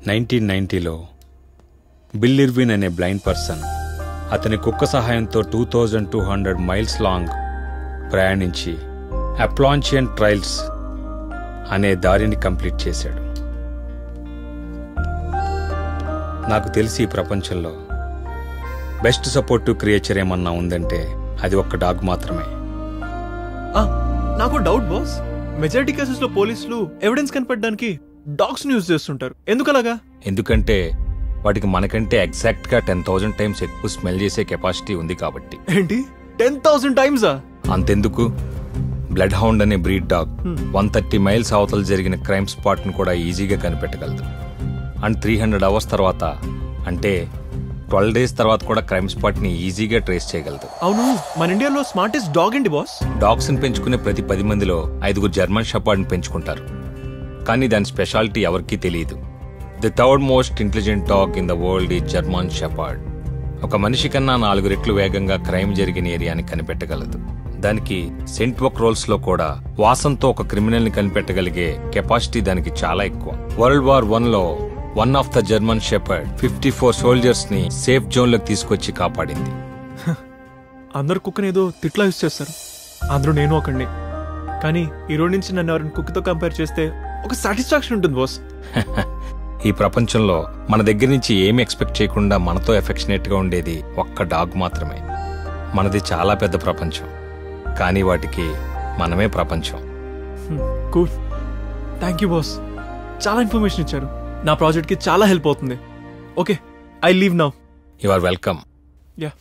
1990లో bill Irwin అనే blind person అతని కుక్క సహాయంతో 2200 మైల్స్ లాంగ్ ప్రయాణించి అప్లాంచియన్ ట్రైల్స్ అనే దారిని కంప్లీట్ చేశాడు. నాకు తెలిసి ఈ ప్రపంచంలో బెస్ట్ సపోర్టివ్ క్రియేచర్ ఏమన్నా ఉందంటే అది ఒక్క డాగ్ మాత్రమే. నాకు డౌట్ బాస్, మెజారిటీ కేసెస్ లో పోలీసులు ఎవిడెన్స్ కనిపెట్టడానికి డాగ్స్ యూజ్ చేస్తుంటారు. ఎందుకలాగా? ఎందుకంటే వాటికి మనకంటే ఎగ్జాక్ట్ గా 10,000 టైమ్స్ ఎక్కువ స్మెల్ చేసే కెపాసిటీ ఉంది కాబట్టి. ఏంటి 10,000 టైమ్సా? అంతెందుకు, బ్లడ్ హౌండ్ అనే బ్రీడ్ డాగ్ 130 మైల్స్ అవతల జరిగిన క్రైమ్ స్పాట్ ను కూడా ఈజీగా కనిపెట్టగలదు. అండ్ 300 అవర్స్ తర్వాత, అంటే 12 డేస్ తర్వాత కూడా క్రైమ్ స్పాట్ ని ఈజీగా ట్రేస్ చేయగలదు. అవును, మన ఇండియాలో స్మార్టెస్ట్ డాగ్ ఏంటి బాస్? డాగ్స్ ని పెంచుకునే ప్రతి 10 మందిలో 5 జర్మన్ షెపర్డ్ ని పెంచుకుంటారు. కానీ దాని స్పెషాలిటీ ఎవరికీ తెలియదు. The third most intelligent dog in the world is German shepherd. ఒక మనిషి కన్నా 4 రెట్లు వేగంగా క్రైమ్ జరిగిన ఏరియాని కనిపెట్టగలదు. దానికి సెంట్ వర్క్ రోల్స్ లో కూడా వాసంతో ఒక క్రిమినల్ ని కనిపెట్టగలిగే కెపాసిటీ దానికి చాలా ఎక్కువ. వరల్డ్ వార్ 1లో one of the German shepherd 54 soldiers ని సేఫ్ జోన్ లోకి తీసుకొచ్చి కాపాడింది. అందరు కుక్కని ఏదో తిట్లా యూజ్ చేస్తారు, అందరూ నేను ఒకడిని. కానీ ఈ రోజు నుంచి నన్ను ఎవరైనా కుక్కతో కంపేర్ చేస్తే ఒక సాటిస్ఫాక్షన్ ఉంటుంది బాస్. ఈ ప్రపంచంలో మన దగ్గర నుంచి ఏమి ఎక్స్పెక్ట్ చేయకుండా మనతో ఎఫెక్షనేట్ గా ఉండేది ఒక్క డాగ్ మాత్రమే. మనది చాలా పెద్ద ప్రపంచం, కానీ వాటికి మనమే ప్రపంచం. Cool, thank you boss. చాలా ఇన్ఫర్మేషన్ ఇచ్చారు, నా ప్రాజెక్ట్ కి చాలా హెల్ప్ అవుతుంది. Okay, I leave now. You are welcome. Ya.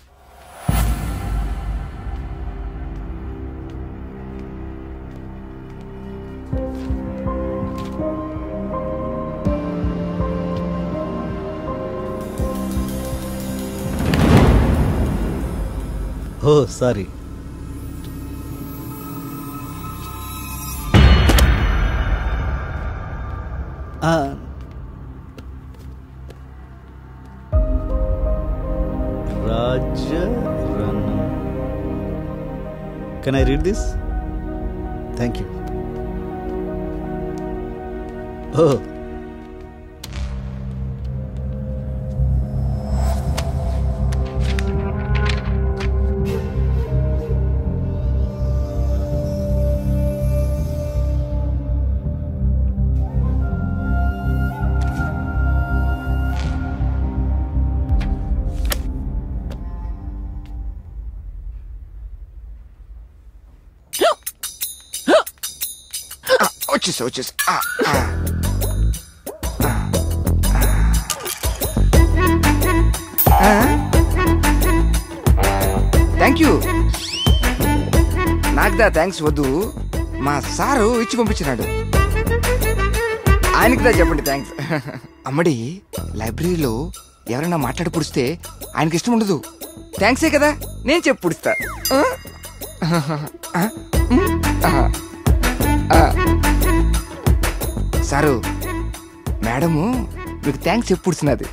Oh sorry. Rajaranam. Can I read this? Thank you. Oh. వచ్చేసి థ్యాంక్ యూ. నాకుదా థ్యాంక్స్ వద్దు, మా సారు ఇచ్చి పంపించినాడు, ఆయనకిదా చెప్పండి థ్యాంక్స్. అమ్మడి, లైబ్రరీలో ఎవరైనా మాట్లాడి పుడిస్తే ఆయనకి ఇష్టం ఉండదు. థ్యాంక్సే కదా, నేను చెప్పి పుడుస్తా. సారు, మేడము మీకు థ్యాంక్స్ చెప్పి పుడుతున్నది.